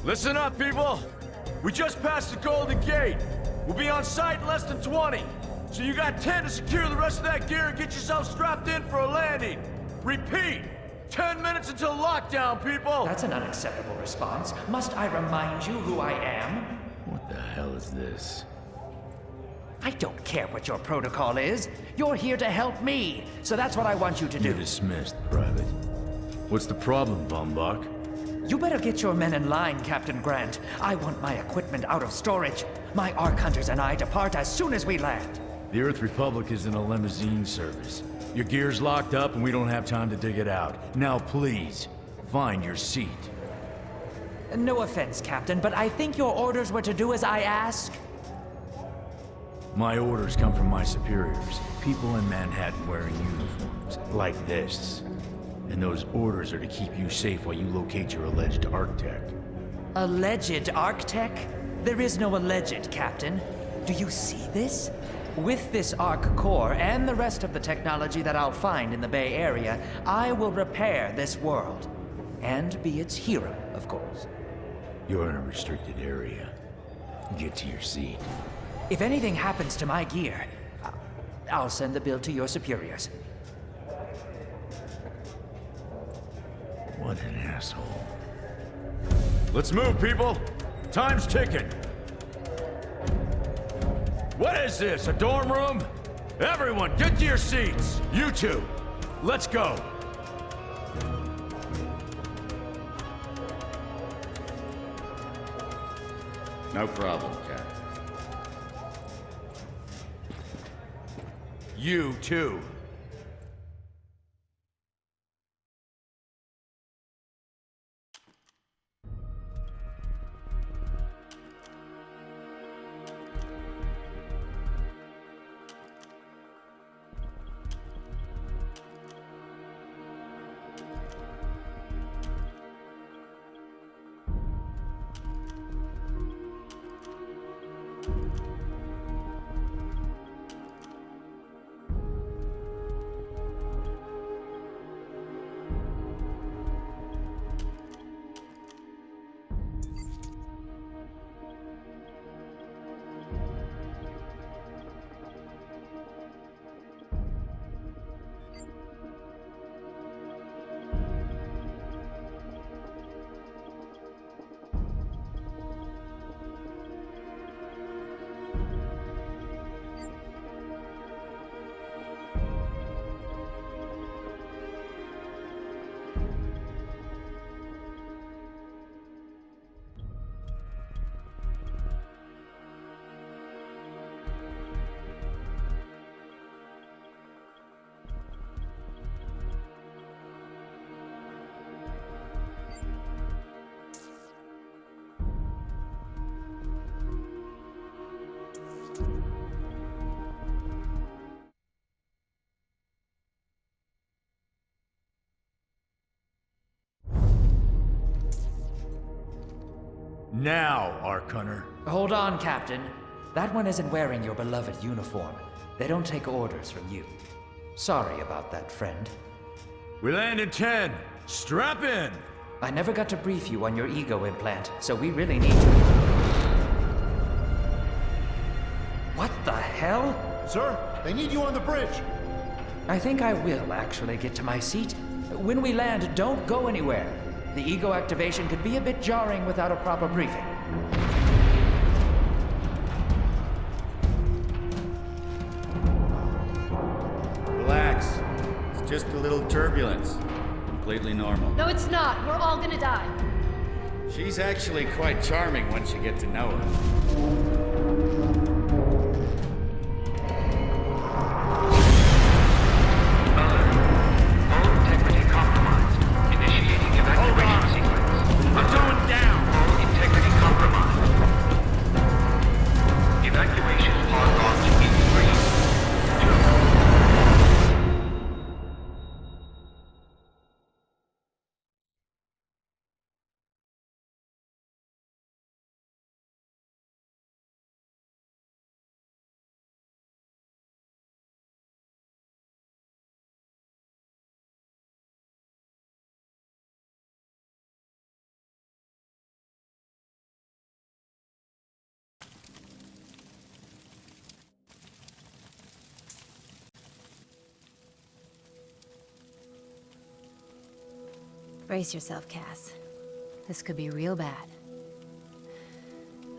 Listen up, people! We just passed the Golden Gate. We'll be on site in less than 20. So you got 10 to secure the rest of that gear and get yourself strapped in for a landing. Repeat! 10 minutes until lockdown, people! That's an unacceptable response. Must I remind you who I am? What the hell is this? I don't care what your protocol is. You're here to help me, so that's what I want you to do. You're dismissed, Private. What's the problem, Von Bach? You better get your men in line, Captain Grant. I want my equipment out of storage. My Ark Hunters and I depart as soon as we land. The Earth Republic is in a limousine service. Your gear's locked up and we don't have time to dig it out. Now please, find your seat. No offense, Captain, but I think your orders were to do as I ask. My orders come from my superiors. People in Manhattan wearing uniforms, like this. And those orders are to keep you safe while you locate your alleged Architect. Alleged Architect? There is no alleged, Captain. Do you see this? With this Ark core and the rest of the technology that I'll find in the Bay Area, I will repair this world. And be its hero, of course. You're in a restricted area. Get to your seat. If anything happens to my gear, I'll send the bill to your superiors. What an asshole. Let's move, people! Time's ticking! What is this, a dorm room? Everyone, get to your seats! You two, let's go! No problem, Cap. You too. Now, Ark Hunter. Hold on, Captain. That one isn't wearing your beloved uniform. They don't take orders from you. Sorry about that, friend. We land in 10. Strap in! I never got to brief you on your ego implant, so we really need to... What the hell? Sir, they need you on the bridge. I think I will actually get to my seat. When we land, don't go anywhere. The ego activation could be a bit jarring without a proper briefing. Relax. It's just a little turbulence. Completely normal. No, it's not. We're all gonna die. She's actually quite charming once you get to know her. Brace yourself, Cass. This could be real bad.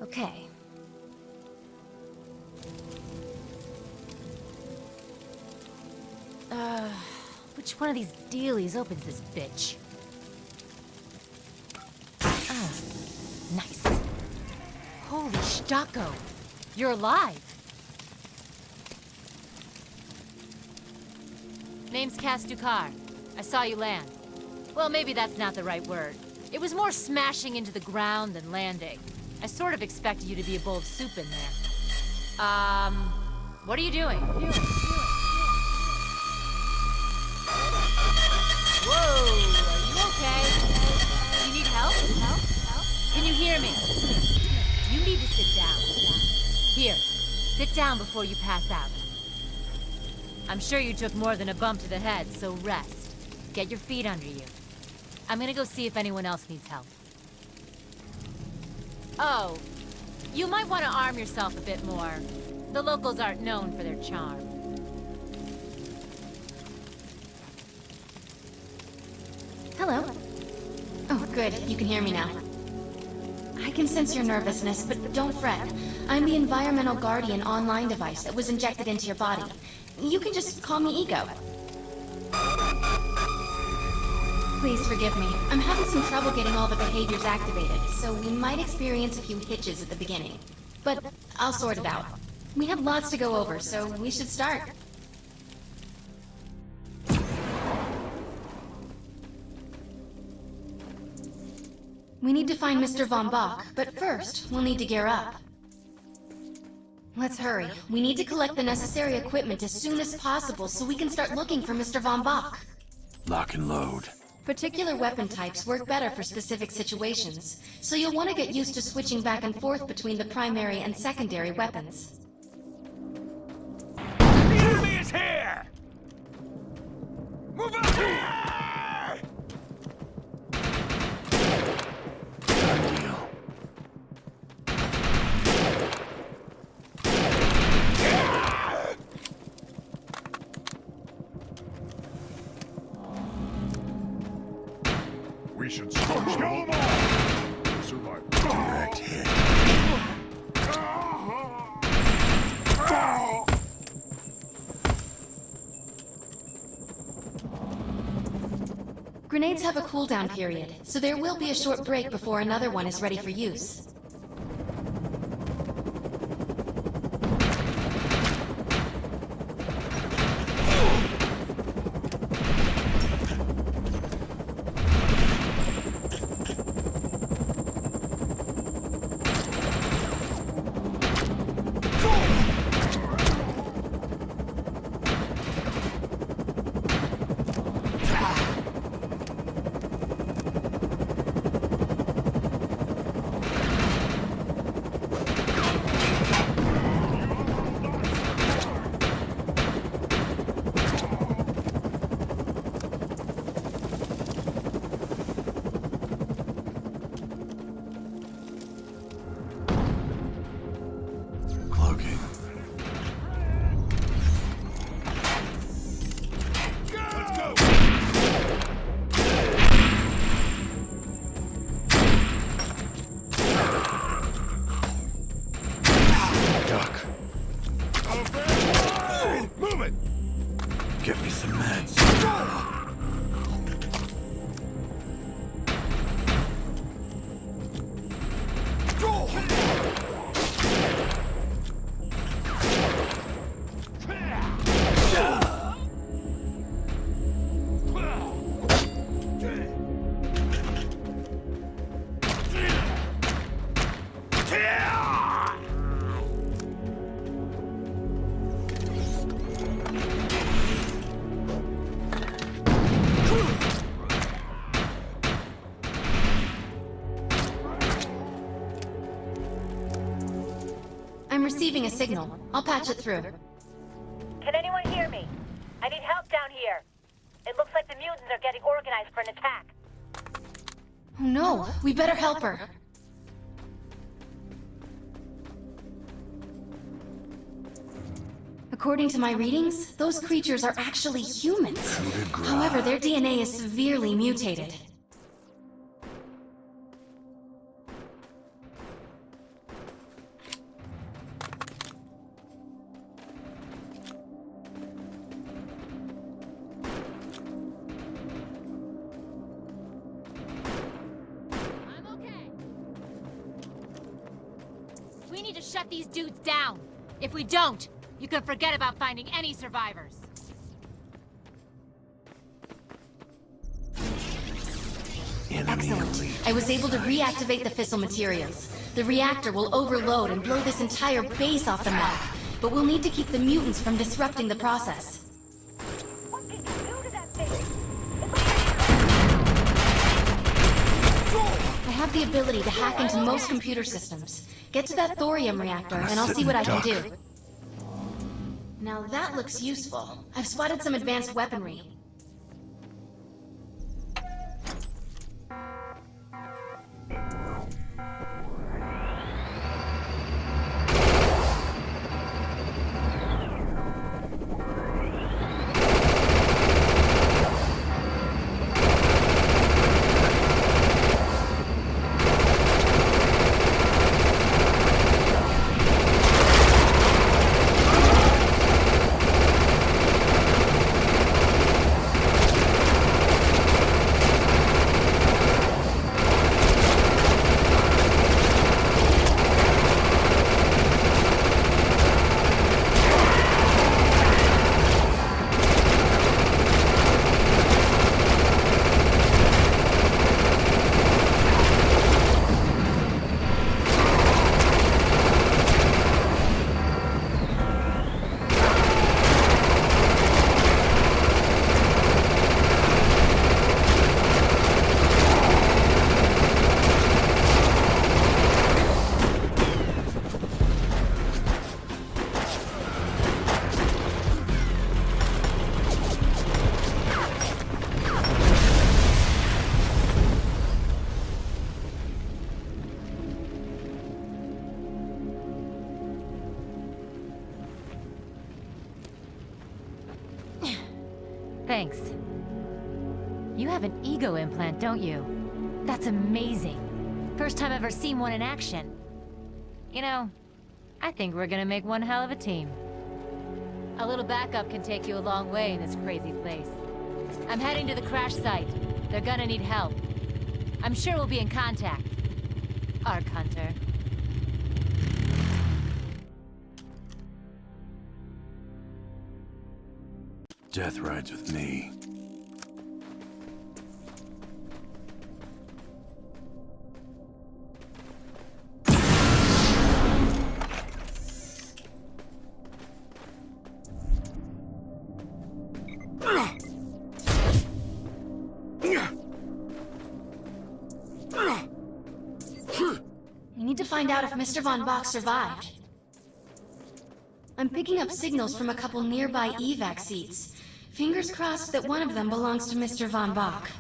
Okay. Which one of these dealies opens this bitch? Ah, nice. Holy Stocko! You're alive! Name's Cass Dukar. I saw you land. Well, maybe that's not the right word. It was more smashing into the ground than landing. I sort of expected you to be a bowl of soup in there. What are you doing? Whoa, are you okay? You need help? Can you hear me? You need to sit down. Here, sit down before you pass out. I'm sure you took more than a bump to the head, so rest. Get your feet under you. I'm gonna go see if anyone else needs help. Oh, you might want to arm yourself a bit more. The locals aren't known for their charm. Hello. Oh, good. You can hear me now. I can sense your nervousness, but don't fret. I'm the environmental guardian online device that was injected into your body. You can just call me Ego. Please forgive me. I'm having some trouble getting all the behaviors activated, so we might experience a few hitches at the beginning. But I'll sort it out. We have lots to go over, so we should start. We need to find Mr. Von Bach, but first, we'll need to gear up. Let's hurry. We need to collect the necessary equipment as soon as possible so we can start looking for Mr. Von Bach. Lock and load. Particular weapon types work better for specific situations, so you'll want to get used to switching back and forth between the primary and secondary weapons. The enemy is here! Move out here! Done deal. We should kill them all! Survive. Direct hit. Grenades have a cooldown period, so there will be a short break before another one is ready for use. Cloaking. Let's go! Duck. Move it! Get me some meds. I'm receiving a signal. I'll patch it through. Can anyone hear me? I need help down here. It looks like the mutants are getting organized for an attack. Oh no, we better help her. According to my readings, those creatures are actually humans. However, their DNA is severely mutated. We need to shut these dudes down. If we don't, you can forget about finding any survivors. Excellent. I was able to reactivate the fissile materials. The reactor will overload and blow this entire base off the map, but we'll need to keep the mutants from disrupting the process. What did you do to that thing? I have the ability to hack into most computer systems. Get to that thorium reactor, and I'll see what I can do. Now that looks useful. I've spotted some advanced weaponry. Thanks. You have an ego implant, don't you? That's amazing. First time I've ever seen one in action. You know, I think we're gonna make one hell of a team. A little backup can take you a long way in this crazy place. I'm heading to the crash site. They're gonna need help. I'm sure we'll be in contact. Arc Hunter. Death rides with me. We need to find out if Mr. Von Bach survived. I'm picking up signals from a couple nearby evac seats. Fingers crossed that one of them belongs to Mr. Von Bach.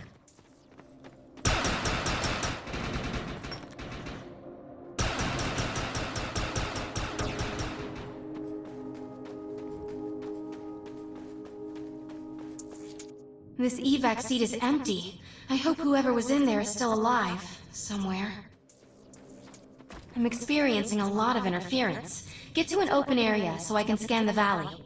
This evac seat is empty. I hope whoever was in there is still alive, somewhere. I'm experiencing a lot of interference. Get to an open area so I can scan the valley.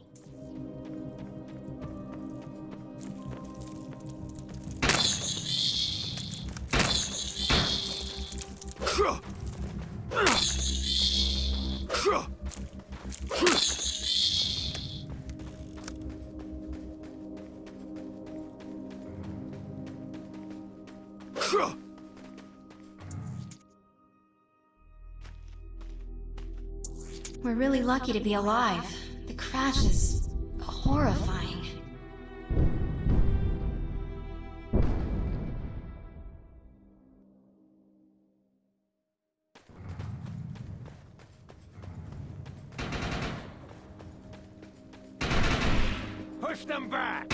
We're really lucky to be alive. The crash is horrifying. Push them back!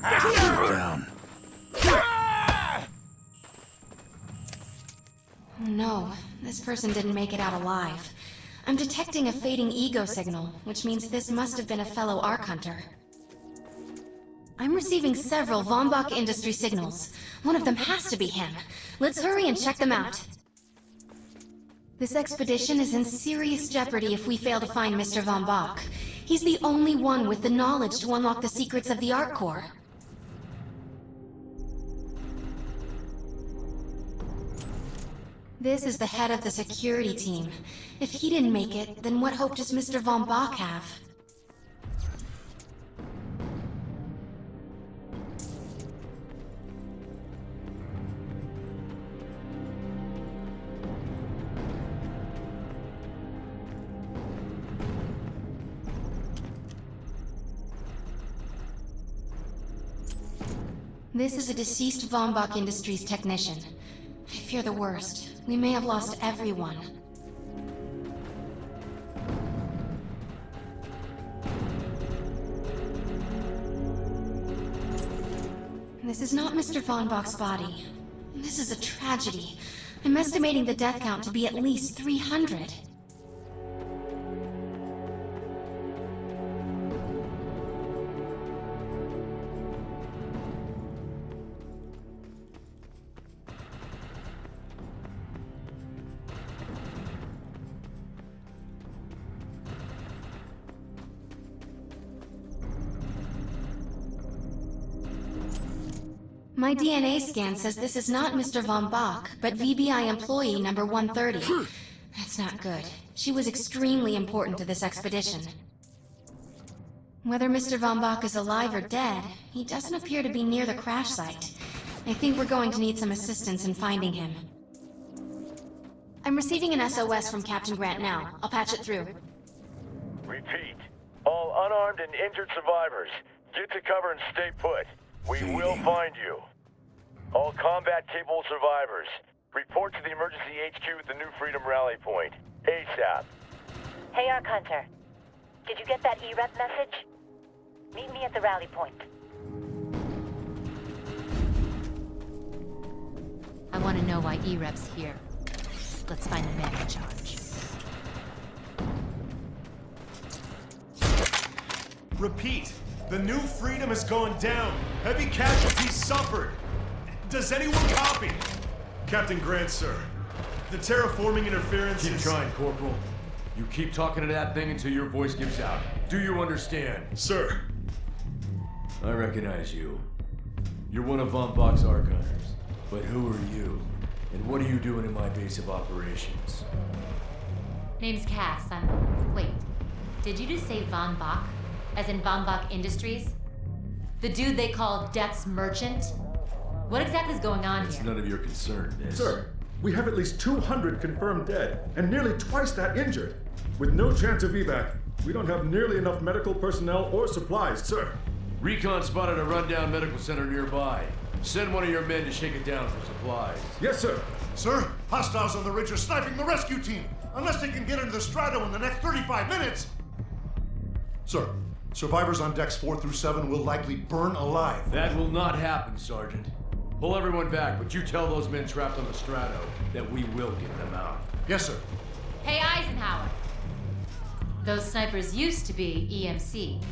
Down. No, this person didn't make it out alive. I'm detecting a fading ego signal, which means this must have been a fellow Arc Hunter. I'm receiving several Von Bach industry signals. One of them has to be him. Let's hurry and check them out. This expedition is in serious jeopardy if we fail to find Mr. Von Bach. He's the only one with the knowledge to unlock the secrets of the Arc Core. This is the head of the security team. If he didn't make it, then what hope does Mr. Von Bach have? This is a deceased Von Bach Industries technician. I fear the worst. We may have lost everyone. This is not Mr. Von Bach's body. This is a tragedy. I'm estimating the death count to be at least 300. My DNA scan says this is not Mr. Von Bach, but VBI employee number 130. That's not good. She was extremely important to this expedition. Whether Mr. Von Bach is alive or dead, he doesn't appear to be near the crash site. I think we're going to need some assistance in finding him. I'm receiving an SOS from Captain Grant now. I'll patch it through. Repeat. All unarmed and injured survivors, get to cover and stay put. We will find you. All combat-capable survivors, report to the emergency HQ at the New Freedom Rally Point. ASAP. Hey, Arc Hunter. Did you get that E-Rep message? Meet me at the rally point. I want to know why E-Rep's here. Let's find the man in charge. Repeat. The New Freedom is going down. Heavy casualties suffered. Does anyone copy? Captain Grant, sir. The terraforming interference Keep is... trying, Corporal. You keep talking to that thing until your voice gives out. Do you understand? Sir. I recognize you. You're one of Von Bach's archives. But who are you? And what are you doing in my base of operations? Name's Cass. Wait. Did you just say Von Bach? As in Von Bach Industries? The dude they call Death's Merchant? What exactly is going on It's here? none of your concern, miss. Sir, we have at least 200 confirmed dead, and nearly twice that injured. With no chance of evac, we don't have nearly enough medical personnel or supplies, sir. Recon spotted a rundown medical center nearby. Send one of your men to shake it down for supplies. Yes, sir. Sir, hostiles on the ridge are sniping the rescue team. Unless they can get into the Strato in the next 35 minutes. Sir, survivors on decks 4 through 7 will likely burn alive. That will not happen, Sergeant. Pull everyone back, but you tell those men trapped on the Strato that we will get them out. Yes, sir. Hey, Eisenhower! Those snipers used to be EMC.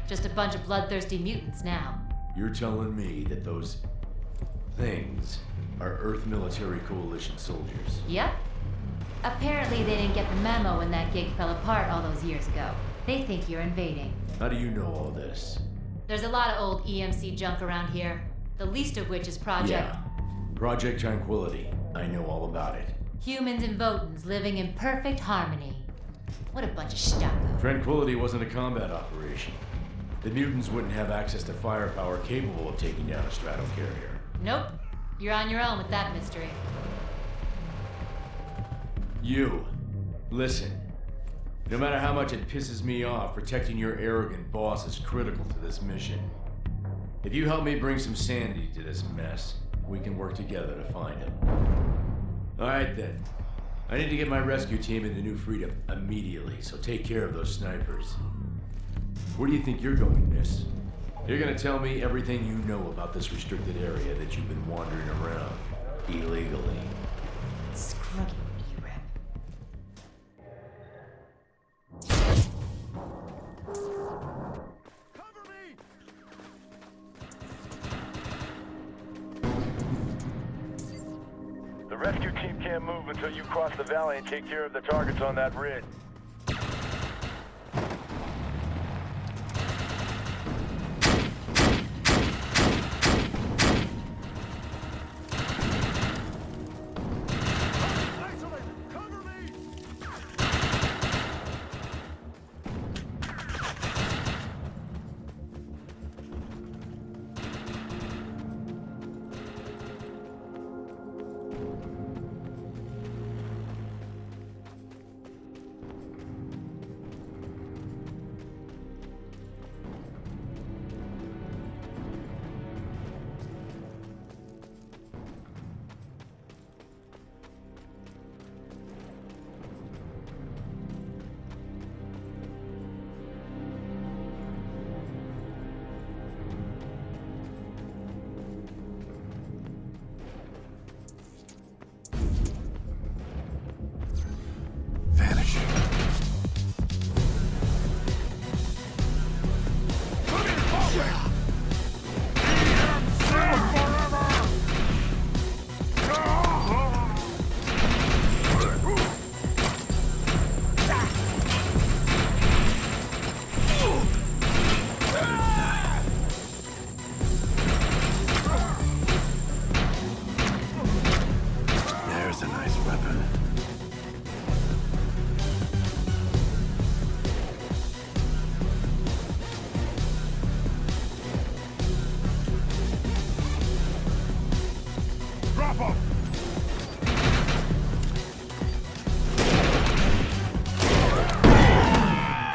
Just a bunch of bloodthirsty mutants now. You're telling me that those things are Earth Military Coalition soldiers? Yep. Apparently they didn't get the memo when that gig fell apart all those years ago. They think you're invading. How do you know all this? There's a lot of old EMC junk around here. The least of which is Project... Yeah. Project Tranquility. I know all about it. Humans and Votans living in perfect harmony. What a bunch of stucco. Tranquility wasn't a combat operation. The mutants wouldn't have access to firepower capable of taking down a stratocarrier. Nope. You're on your own with that mystery. You. Listen. No matter how much it pisses me off, protecting your arrogant boss is critical to this mission. If you help me bring some sanity to this mess, we can work together to find him. All right, then. I need to get my rescue team into New Freedom immediately, so take care of those snipers. Where do you think you're going, miss? You're gonna tell me everything you know about this restricted area that you've been wandering around illegally. Screw you, E-Rep. The rescue team can't move until you cross the valley and take care of the targets on that ridge.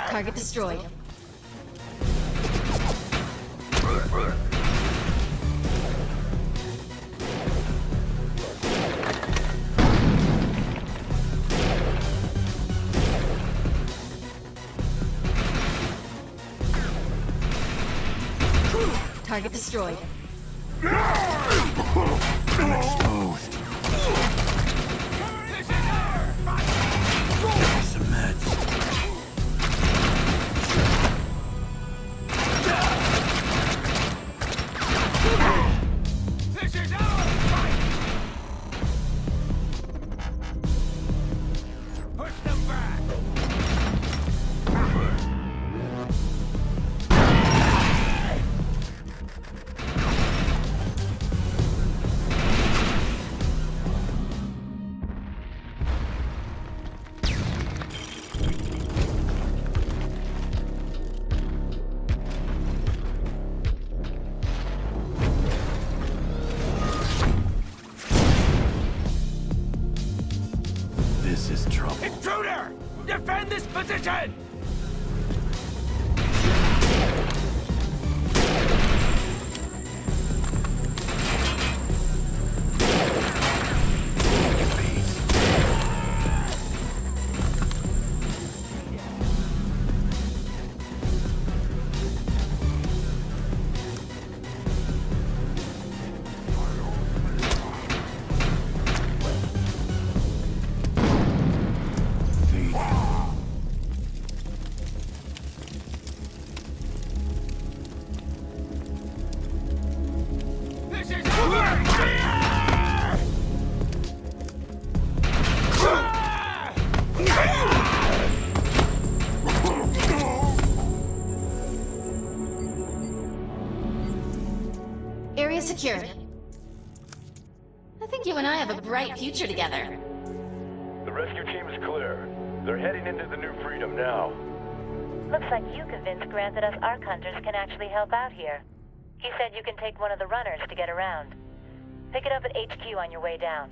Target destroyed. Target destroyed. I'm exposed. Some meds. This is our fight! Push them back! This is trouble. Intruder! Defend this position! Area secured. I think you and I have a bright future together. The rescue team is clear. They're heading into the New Freedom now. Looks like you convinced Grant that us Ark Hunters can actually help out here. He said you can take one of the runners to get around. Pick it up at HQ on your way down.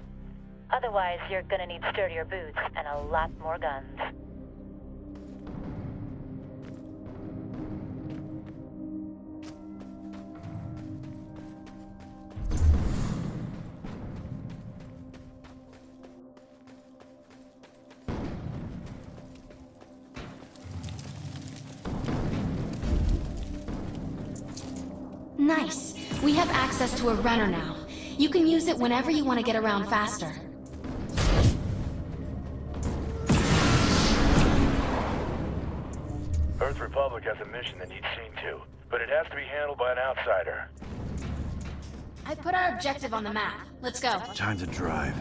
Otherwise, you're gonna need sturdier boots and a lot more guns. Nice. We have access to a runner now. You can use it whenever you want to get around faster. Earth Republic has a mission that needs seen to, but it has to be handled by an outsider. I put our objective on the map. Let's go. Time to drive.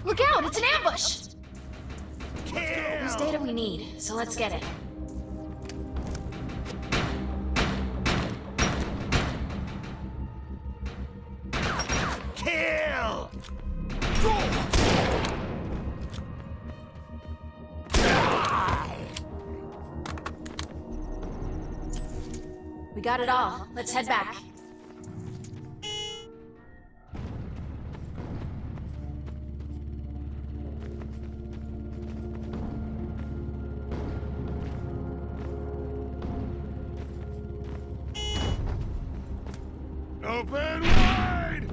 Look out! It's an ambush! There's data we need, so let's get it. Kill! We got it all. Let's head back. Open wide!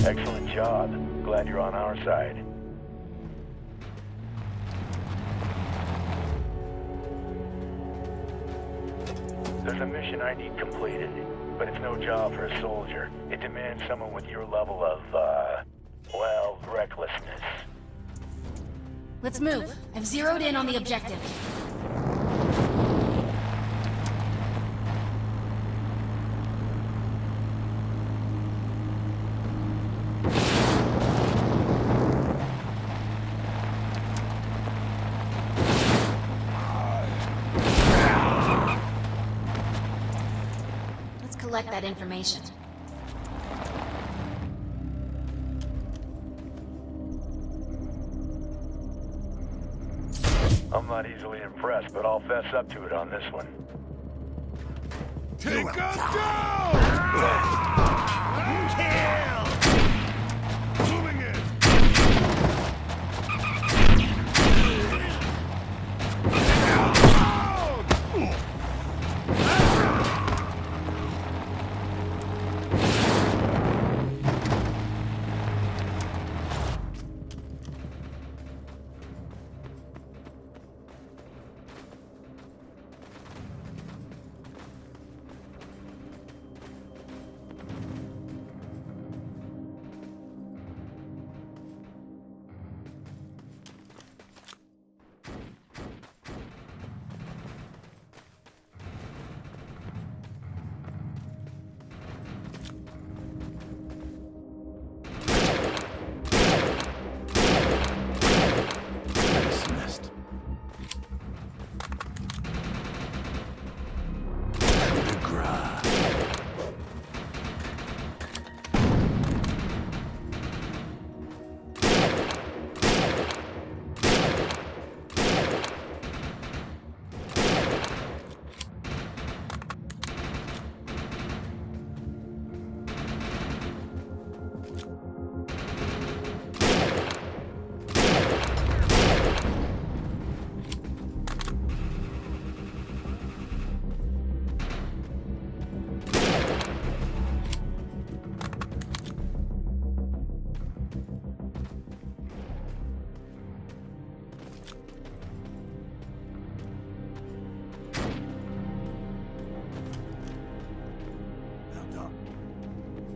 Excellent job. Glad you're on our side. There's a mission I need completed, but it's no job for a soldier. It demands someone with your level of, well, recklessness. Let's move. I've zeroed in on the objective. Let's collect that information. I'm not easily impressed, but I'll fess up to it on this one. Take us down! Kill! Moving in!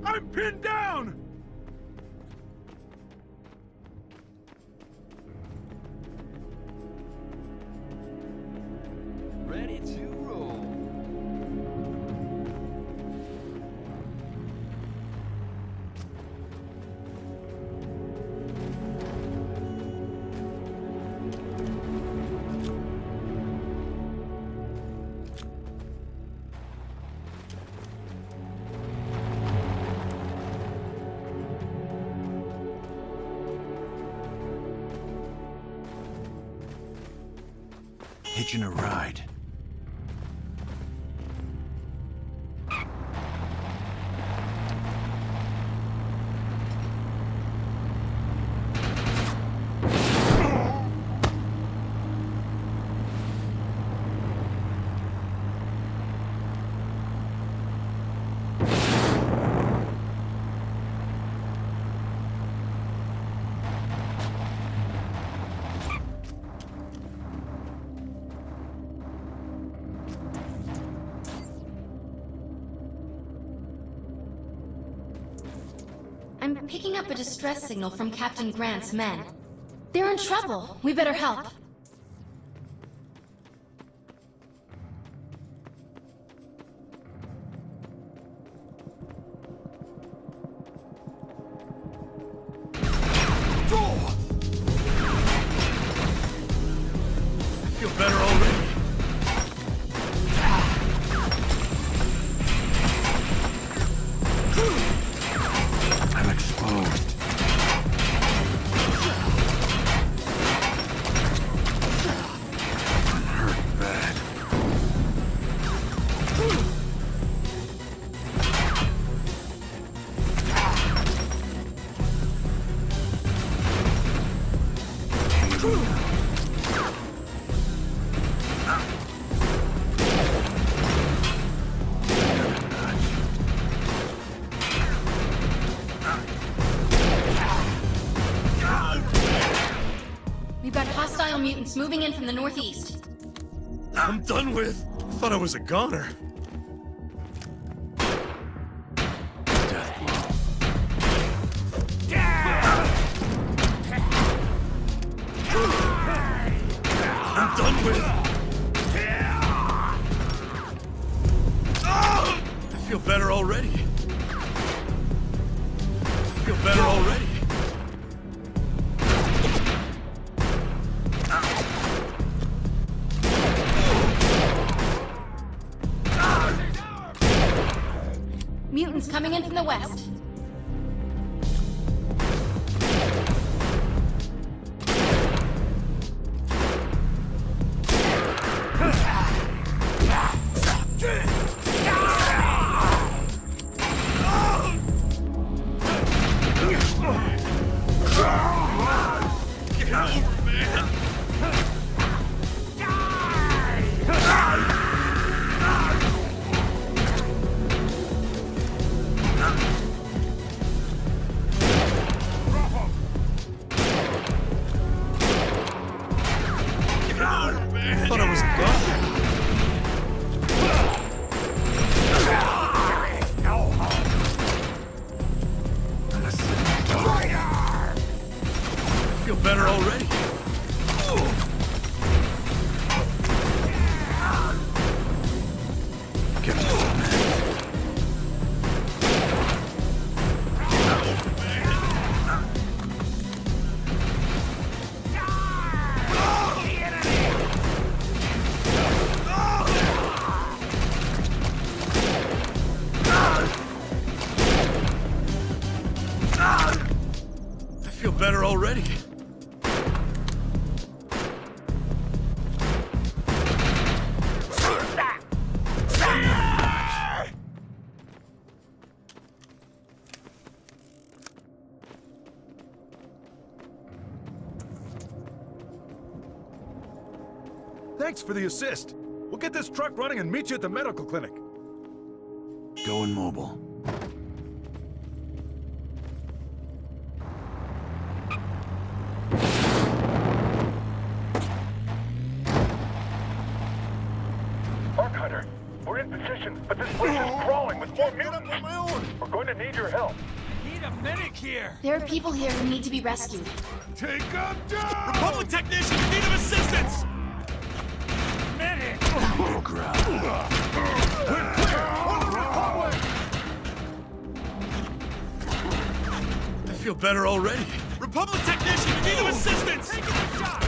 I'm pinned down! Ready to roll. Hitching a ride. I'm picking up a distress signal from Captain Grant's men. They're in trouble. We better help. I feel better already. I'm exposed. I'm hurt bad. Hostile mutants moving in from the northeast. I'm done with. I thought I was a goner. I'm done with. I feel better already. I feel better already. Mutants coming in from the west. Better already. Thanks for the assist. We'll get this truck running and meet you at the medical clinic. Going mobile. We're in position, but this place is crawling with more mutants. We're going to need your help. Need a medic here. There are people here who need to be rescued. Take them down! Republic technicians in need of assistance! Medic! Low ground. We're clear! On the Republic! I feel better already. Republic technician in need of assistance! Taking a shot!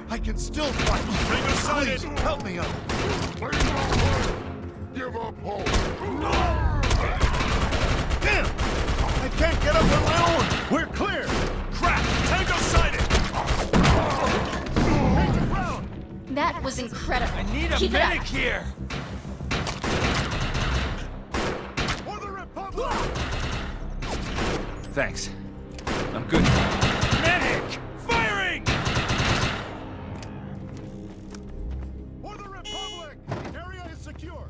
I can still fight. Please, help me out. Give up hope. Damn! I can't get up on my own. We're clear. Crap! Tango sighted! That was incredible. I need a Keep medic it up. here! For the Republic! Thanks. I'm good. Medic! Firing! For the Republic! The area is secure.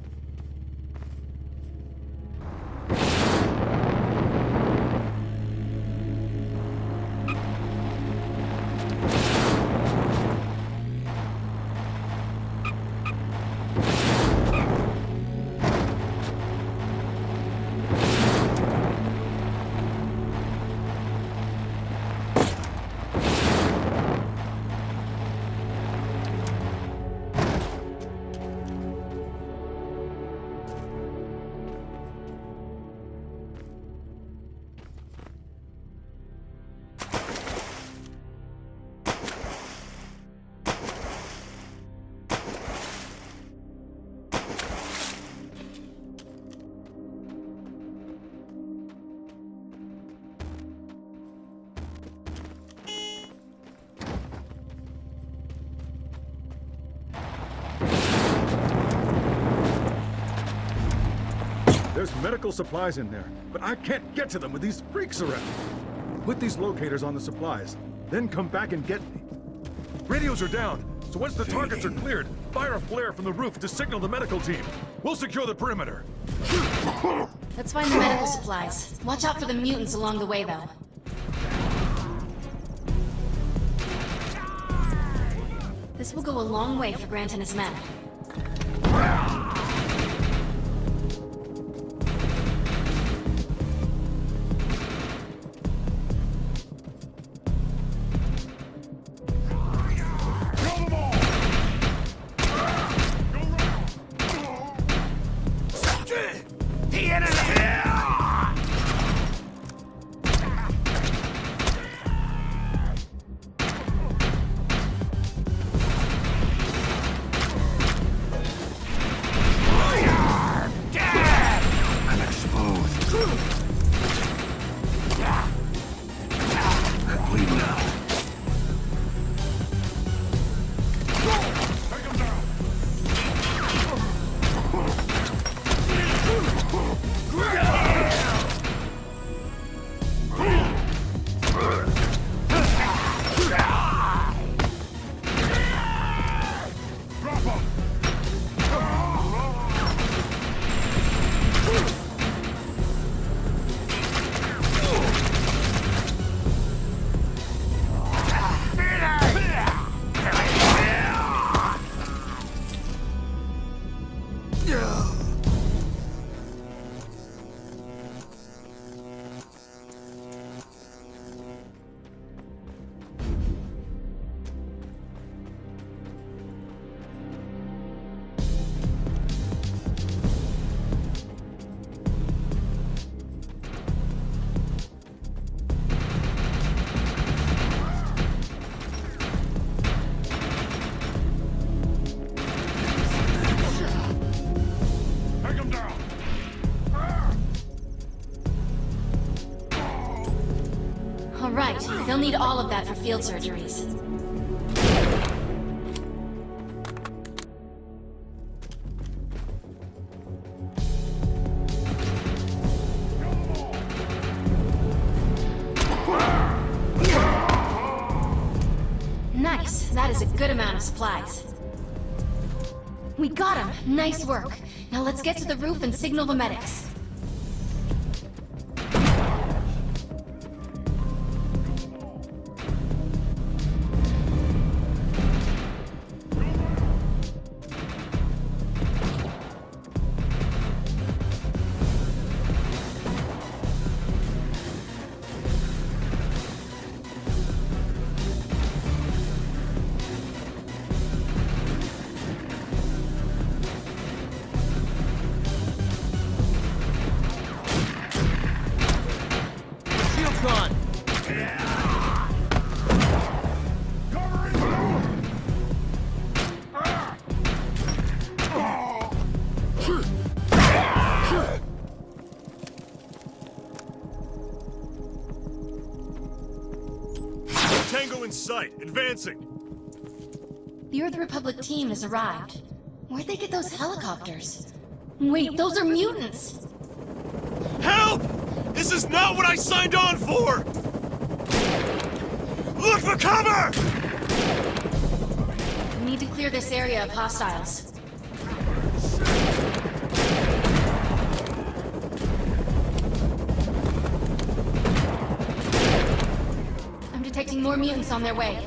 There's medical supplies in there, but I can't get to them with these freaks around. Put these locators on the supplies, then come back and get me. Radios are down, so once the targets are cleared, fire a flare from the roof to signal the medical team. We'll secure the perimeter. Let's find the medical supplies. Watch out for the mutants along the way, though. This will go a long way for Grant and his men. Right. They'll need all of that for field surgeries. Nice. That is a good amount of supplies. We got him. Nice work. Now let's get to the roof and signal the medics. Tango in sight, advancing. The Earth Republic team has arrived. Where'd they get those helicopters? Wait, those are mutants! Help! This is not what I signed on for! Look for cover! We need to clear this area of hostiles. Detecting more mutants on their way.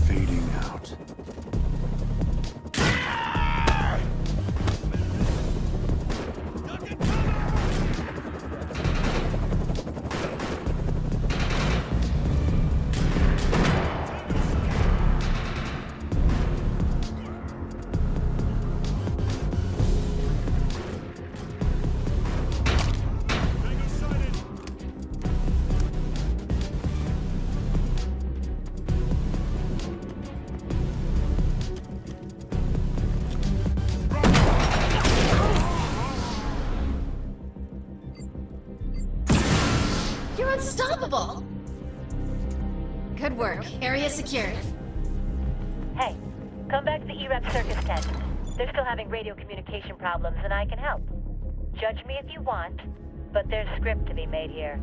Fading out. You're unstoppable! Good work. Area secured. Hey, come back to the E-Rep Circus tent. They're still having radio communication problems, and I can help. Judge me if you want, but there's script to be made here.